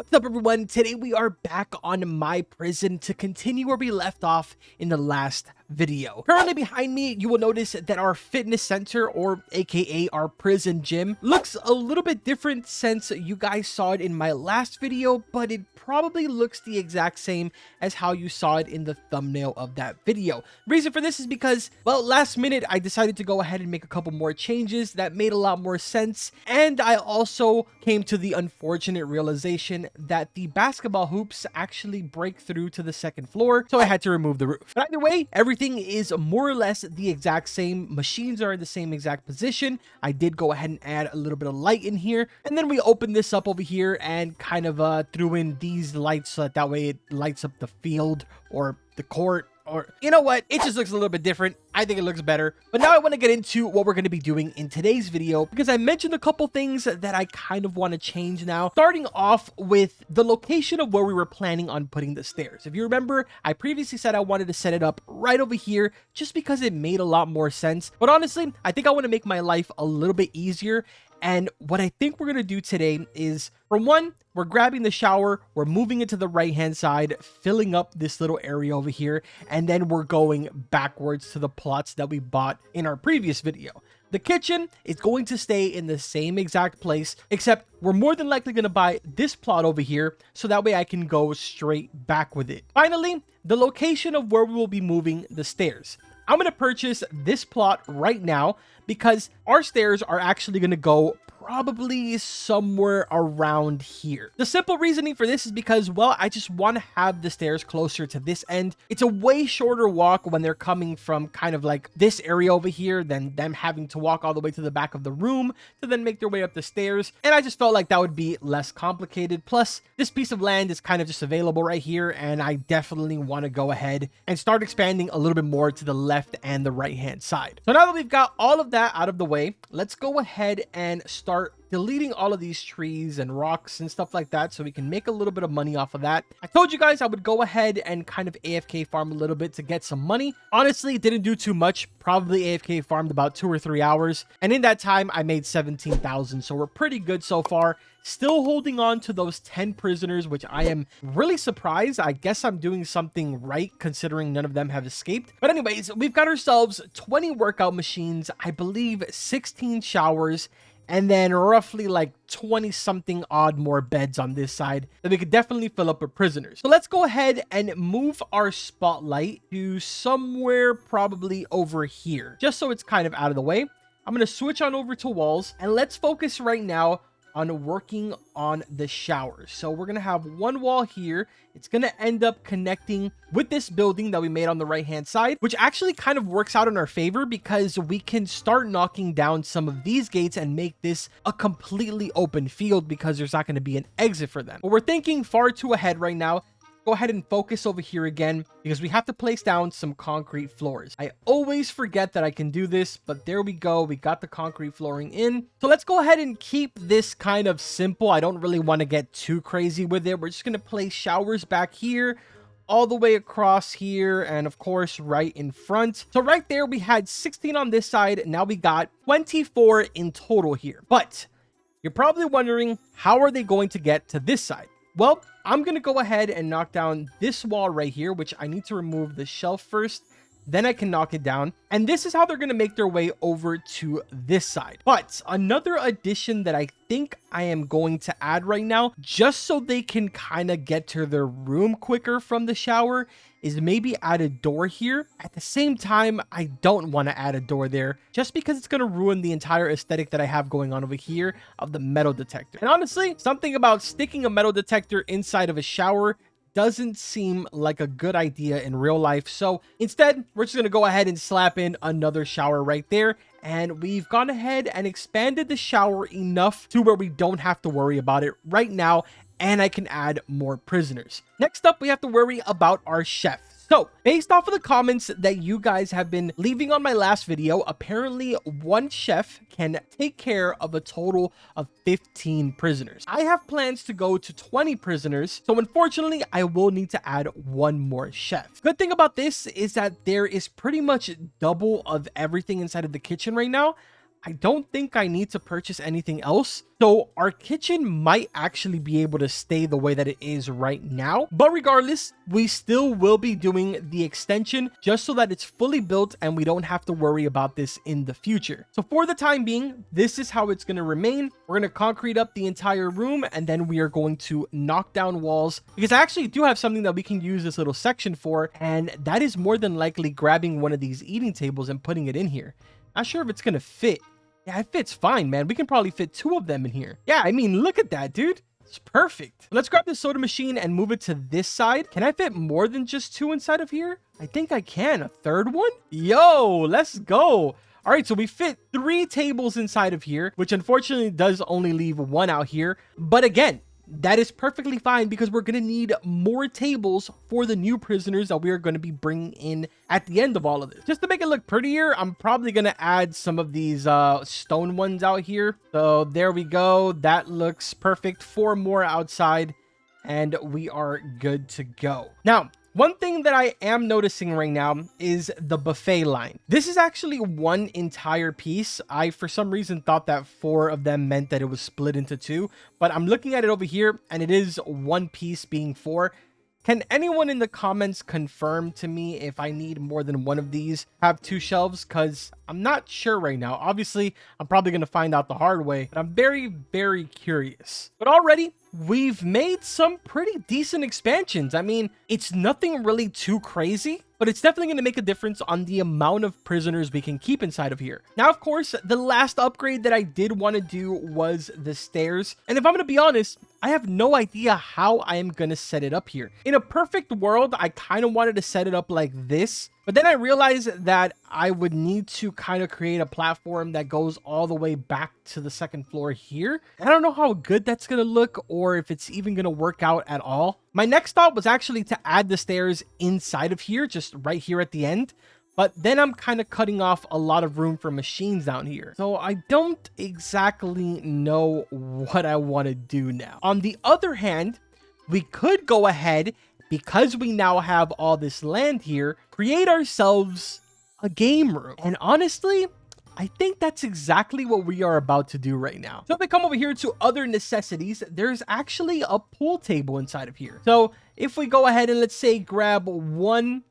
What's up, everyone? Today we are back on my prison to continue where we left off in the last video. Currently behind me, you will notice that our fitness center, or aka our prison gym, looks a little bit different since you guys saw it in my last video, but it probably looks the exact same as how you saw it in the thumbnail of that video. Reason for this is because, well, last minute I decided to go ahead and make a couple more changes that made a lot more sense, and I also came to the unfortunate realization that the basketball hoops actually break through to the second floor, so I had to remove the roof. But either way, everything is more or less the exact same. Machines are in the same exact position. I did go ahead and add a little bit of light in here, and then we opened this up over here and kind of threw in these lights so that way it lights up the field or the court. Or, you know what? It just looks a little bit different. I think it looks better. But now I want to get into what we're going to be doing in today's video, because I mentioned a couple things that I kind of want to change now. Starting off with the location of where we were planning on putting the stairs. If you remember, I previously said I wanted to set it up right over here just because it made a lot more sense. But honestly, I think I want to make my life a little bit easier. And what I think we're going to do today is, for one, we're grabbing the shower, we're moving it to the right-hand side, filling up this little area over here, and then we're going backwards to the plots that we bought in our previous video. The kitchen is going to stay in the same exact place, except we're more than likely going to buy this plot over here, so that way I can go straight back with it. Finally, the location of where we will be moving the stairs. I'm going to purchase this plot right now because our stairs are actually going to go probably somewhere around here. The simple reasoning for this is because, well, I just want to have the stairs closer to this end. It's a way shorter walk when they're coming from kind of like this area over here than them having to walk all the way to the back of the room to then make their way up the stairs. And I just felt like that would be less complicated. Plus, this piece of land is kind of just available right here, and I definitely want to go ahead and start expanding a little bit more to the left and the right hand side. So now that we've got all of that out of the way, let's go ahead and start deleting all of these trees and rocks and stuff like that so we can make a little bit of money off of that. I told you guys I would go ahead and kind of AFK farm a little bit to get some money. Honestly, didn't do too much. Probably AFK farmed about 2 or 3 hours. And in that time, I made 17,000. So we're pretty good so far. Still holding on to those 10 prisoners, which I am really surprised. I guess I'm doing something right considering none of them have escaped. But anyways, we've got ourselves 20 workout machines, I believe 16 showers, and then roughly like 20 something odd more beds on this side that we could definitely fill up with prisoners. So let's go ahead and move our spotlight to somewhere probably over here, just so it's kind of out of the way. I'm going to switch on over to walls, and let's focus right now on working on the showers. So we're going to have one wall here. It's going to end up connecting with this building that we made on the right hand side, which actually kind of works out in our favor because we can start knocking down some of these gates and make this a completely open field because there's not going to be an exit for them. But we're thinking far too ahead right now. Go ahead and focus over here again because we have to place down some concrete floors. I always forget that I can do this, but there we go. We got the concrete flooring in. So let's go ahead and keep this kind of simple. I don't really want to get too crazy with it. We're just going to place showers back here, all the way across here, and of course right in front. So right there we had 16 on this side. Now we got 24 in total here. But you're probably wondering, how are they going to get to this side? Well, I'm going to go ahead and knock down this wall right here, which I need to remove the shelf first. Then I can knock it down. And this is how they're going to make their way over to this side. But another addition that I think I am going to add right now, just so they can kind of get to their room quicker from the shower, is maybe add a door here. At the same time, I don't want to add a door there just because it's going to ruin the entire aesthetic that I have going on over here of the metal detector. And honestly, something about sticking a metal detector inside of a shower doesn't seem like a good idea in real life. So instead, we're just going to go ahead and slap in another shower right there. And we've gone ahead and expanded the shower enough to where we don't have to worry about it right now. And I can add more prisoners. Next up, we have to worry about our chef. So, based off of the comments that you guys have been leaving on my last video, apparently one chef can take care of a total of 15 prisoners. I have plans to go to 20 prisoners, so unfortunately, I will need to add one more chef. Good thing about this is that there is pretty much double of everything inside of the kitchen right now. I don't think I need to purchase anything else. So our kitchen might actually be able to stay the way that it is right now. But regardless, we still will be doing the extension just so that it's fully built and we don't have to worry about this in the future. So for the time being, this is how it's going to remain. We're going to concrete up the entire room and then we are going to knock down walls, because I actually do have something that we can use this little section for, and that is more than likely grabbing one of these eating tables and putting it in here. Not sure if it's going to fit. Yeah, it fits fine, man. We can probably fit 2 of them in here. Yeah, I mean, look at that, dude. It's perfect. Let's grab the soda machine and move it to this side. Can I fit more than just 2 inside of here? I think I can. A 3rd one? Yo, let's go. All right, so we fit 3 tables inside of here, which unfortunately does only leave 1 out here. But again, that is perfectly fine because we're going to need more tables for the new prisoners that we are going to be bringing in at the end of all of this. Just to make it look prettier, I'm probably going to add some of these stone ones out here. So there we go. That looks perfect. 4 more outside and we are good to go. Now, one thing that I am noticing right now is the buffet line. This is actually one entire piece. I, for some reason, thought that 4 of them meant that it was split into 2, but I'm looking at it over here and it is one piece being 4. Can anyone in the comments confirm to me if I need more than one of these have 2 shelves? Because I'm not sure right now. Obviously, I'm probably going to find out the hard way, but I'm very, very curious. But already, we've made some pretty decent expansions. I mean, it's nothing really too crazy, but it's definitely going to make a difference on the amount of prisoners we can keep inside of here. Now, of course, the last upgrade that I did want to do was the stairs. And if I'm going to be honest, I have no idea how I am going to set it up here. In a perfect world, I kind of wanted to set it up like this, but then I realized that I would need to kind of create a platform that goes all the way back to the 2nd floor here. And I don't know how good that's going to look or if it's even going to work out at all. My next thought was actually to add the stairs inside of here, just right here at the end. But then I'm kind of cutting off a lot of room for machines down here. So I don't exactly know what I want to do now. On the other hand, we could go ahead, because we now have all this land here, create ourselves a game room. And honestly, I think that's exactly what we are about to do right now. So if I come over here to other necessities, there's actually a pool table inside of here. So if we go ahead and let's say grab 2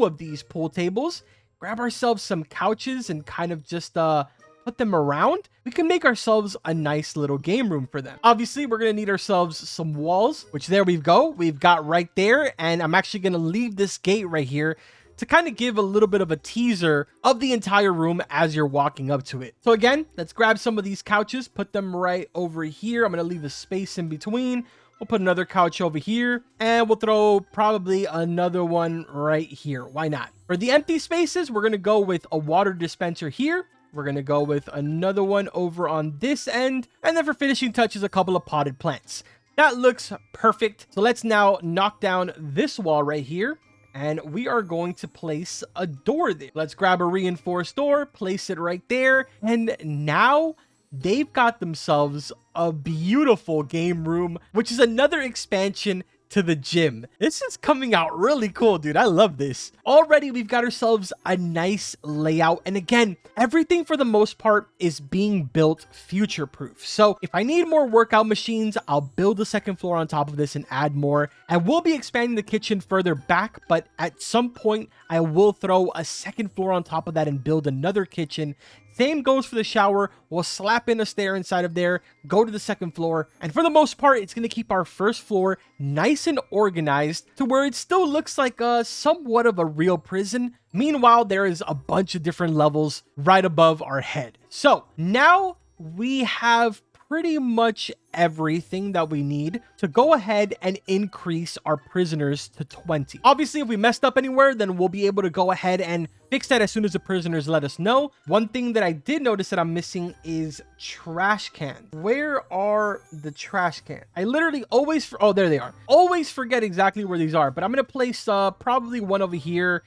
of these pool tables, grab ourselves some couches and kind of just put them around, we can make ourselves a nice little game room for them. Obviously, we're going to need ourselves some walls, which there we go. We've got right there. And I'm actually going to leave this gate right here to kind of give a little bit of a teaser of the entire room as you're walking up to it. So again, let's grab some of these couches, put them right over here. I'm going to leave a space in between. We'll put another couch over here and we'll throw probably another one right here. Why not? For the empty spaces, we're going to go with a water dispenser here. We're going to go with another one over on this end. And then for finishing touches, a couple of potted plants. That looks perfect. So let's now knock down this wall right here. And we are going to place a door there. Let's grab a reinforced door, place it right there. And now they've got themselves a beautiful game room, which is another expansion to the gym. This is coming out really cool, dude. I love this. Already, we've got ourselves a nice layout. And again, everything for the most part is being built future-proof. So if I need more workout machines, I'll build the 2nd floor on top of this and add more. And we'll be expanding the kitchen further back, but at some point, I will throw a 2nd floor on top of that and build another kitchen. Same goes for the shower. We'll slap in a stair inside of there, go to the 2nd floor, and for the most part, it's going to keep our 1st floor nice and organized to where it still looks like somewhat of a real prison. Meanwhile, there is a bunch of different levels right above our head. So now we have pretty much everything that we need to go ahead and increase our prisoners to 20. Obviously, if we messed up anywhere, then we'll be able to go ahead and fix that as soon as the prisoners let us know. One thing that I did notice that I'm missing is trash cans. Where are the trash cans? I literally always, oh, there they are. Always forget exactly where these are, but I'm going to place probably one over here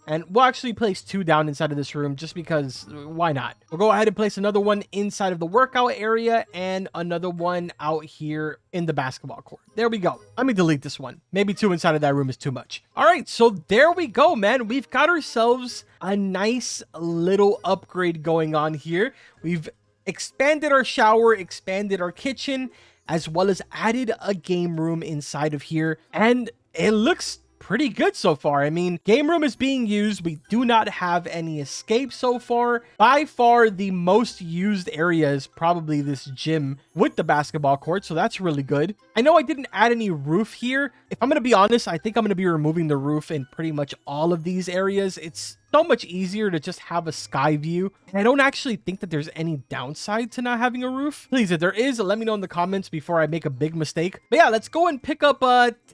And we'll actually place 2 down inside of this room just because why not? We'll go ahead and place another one inside of the workout area and another one out here in the basketball court. There we go. Let me delete this one. Maybe 2 inside of that room is too much. All right, so there we go, man. We've got ourselves a nice little upgrade going on here. We've expanded our shower, expanded our kitchen, as well as added a game room inside of here. And it looks pretty good so far. I mean, game room is being used. We do not have any escape so far. By far, the most used area is probably this gym with the basketball court, so that's really good. I know I didn't add any roof here. If I'm going to be honest, I think I'm going to be removing the roof in pretty much all of these areas. It's so much easier to just have a sky view. And I don't actually think that there's any downside to not having a roof. Please, if there is, let me know in the comments before I make a big mistake. But yeah, let's go and pick up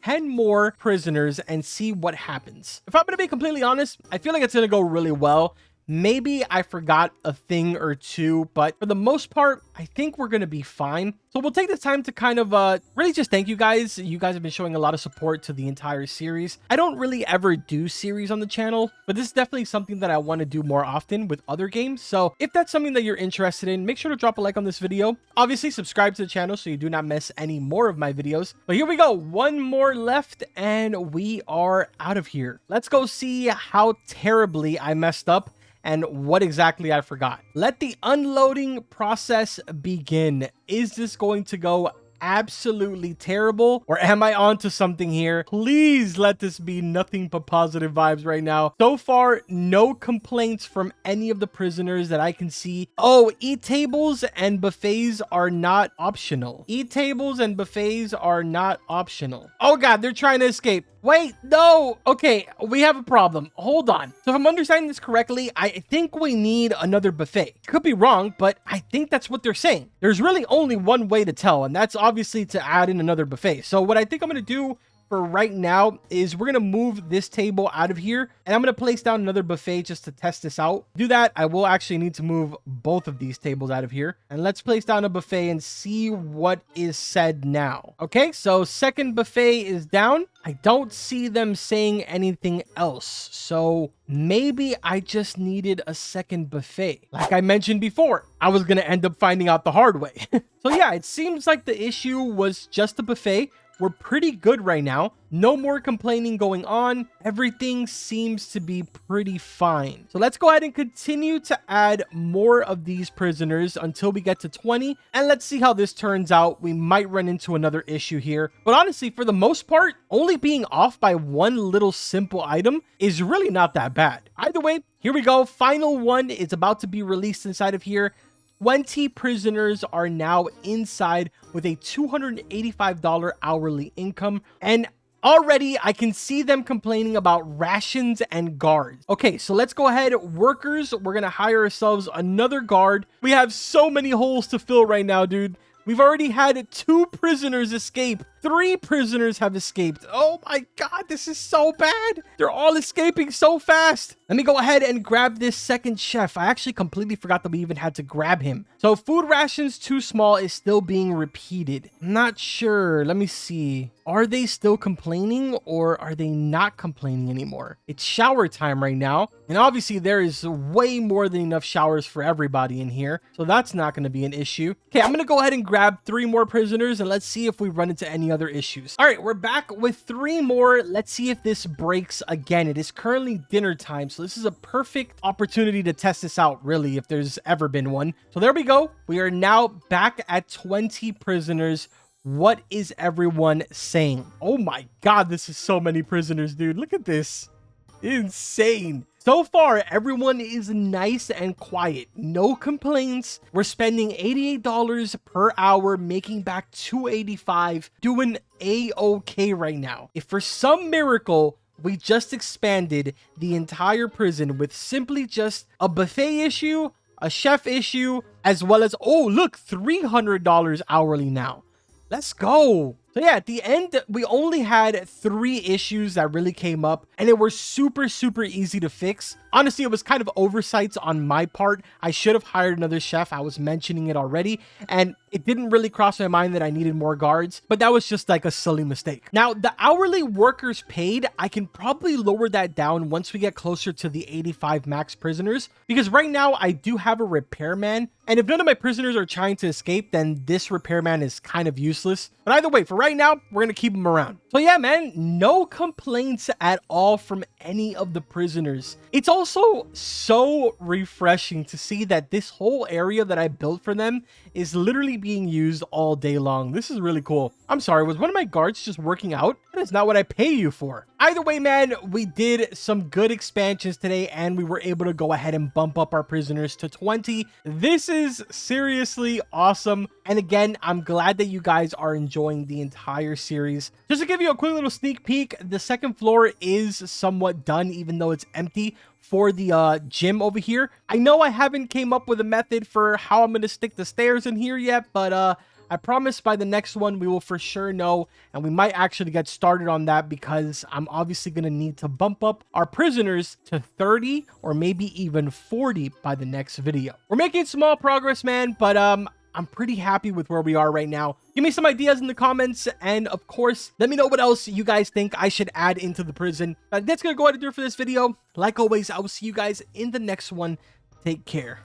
10 more prisoners and see what happens. If I'm going to be completely honest, I feel like it's going to go really well. Maybe I forgot a thing or two, but for the most part, I think we're going to be fine. So we'll take this time to kind of really just thank you guys. You guys have been showing a lot of support to the entire series. I don't really ever do series on the channel, but this is definitely something that I want to do more often with other games. So if that's something that you're interested in, make sure to drop a like on this video. Obviously, subscribe to the channel so you do not miss any more of my videos. But here we go. One more left and we are out of here. Let's go see how terribly I messed up and what exactly I forgot. Let the unloading process begin. Is this going to go absolutely terrible, or am I onto something here? Please let this be nothing but positive vibes right now. So far, no complaints from any of the prisoners that I can see. Oh, e-tables and buffets are not optional. E-tables and buffets are not optional. Oh god, they're trying to escape. Wait, no. Okay, we have a problem. Hold on. So if I'm understanding this correctly, I think we need another buffet. Could be wrong, but I think that's what they're saying. There's really only one way to tell, and that's obviously to add in another buffet. So what I think I'm going to do for right now is we're going to move this table out of here, and I'm going to place down another buffet just to test this out. To do that, I will actually need to move both of these tables out of here, and let's place down a buffet and see what is said now. Okay, so second buffet is down. I don't see them saying anything else, so maybe I just needed a second buffet. Like I mentioned before, I was going to end up finding out the hard way. So yeah, it seems like the issue was just a buffet. We're pretty good right now. No more complaining going on. Everything seems to be pretty fine. So let's go ahead and continue to add more of these prisoners until we get to 20. And let's see how this turns out. We might run into another issue here. But honestly, for the most part, only being off by one little simple item is really not that bad. Either way, here we go. Final one is about to be released inside of here. 20 prisoners are now inside with a $285 hourly income, and already I can see them complaining about rations and guards. Okay, so let's go ahead. Workers, we're gonna hire ourselves another guard. We have so many holes to fill right now, dude. We've already had 2 prisoners escape. 3 prisoners have escaped. Oh my god, this is so bad. They're all escaping so fast. Let me go ahead and grab this second chef. I actually completely forgot that we even had to grab him. So food rations too small is still being repeated. I'm not sure. Let me see. Are they still complaining or are they not complaining anymore? It's shower time right now. And obviously there is way more than enough showers for everybody in here. So that's not going to be an issue. Okay, I'm going to go ahead and grab 3 more prisoners and let's see if we run into any other issues. All right, we're back with 3 more. Let's see if this breaks again. It is currently dinner time, so this is a perfect opportunity to test this out, really, if there's ever been one. So there we go. We are now back at 20 prisoners. What is everyone saying? Oh my god, this is so many prisoners, dude. Look at this. Insane. So far, everyone is nice and quiet. No complaints. We're spending $88 per hour, making back $285, doing a-okay right now. If for some miracle, we just expanded the entire prison with simply just a buffet issue, a chef issue, as well as, oh, look, $300 hourly now. Let's go. So yeah, at the end, we only had 3 issues that really came up, and they were super, super easy to fix. Honestly, it was kind of oversights on my part. I should have hired another chef. I was mentioning it already, and it didn't really cross my mind that I needed more guards, but that was just like a silly mistake. Now, the hourly workers paid, I can probably lower that down once we get closer to the 85 max prisoners, because right now I do have a repairman, and if none of my prisoners are trying to escape, then this repairman is kind of useless. But either way, for right now, we're gonna keep him around. So yeah, man, no complaints at all from any of the prisoners. It's also so refreshing to see that this whole area that I built for them is literally being used all day long. This is really cool. I'm sorry, was one of my guards just working out? That is not what I pay you for. Either way, man, we did some good expansions today, and we were able to go ahead and bump up our prisoners to 20. This is seriously awesome. And again, I'm glad that you guys are enjoying the entire series. Just to give you a quick little sneak peek, the second floor is somewhat done, even though it's empty, for the gym over here. I know I haven't came up with a method for how I'm going to stick the stairs in here yet, but I promise by the next one we will for sure know, and we might actually get started on that, because I'm obviously going to need to bump up our prisoners to 30 or maybe even 40 by the next video. We're making small progress, man, but I'm pretty happy with where we are right now. Give me some ideas in the comments, and of course, let me know what else you guys think I should add into the prison. That's gonna go ahead and do it for this video. Like always, I will see you guys in the next one. Take care.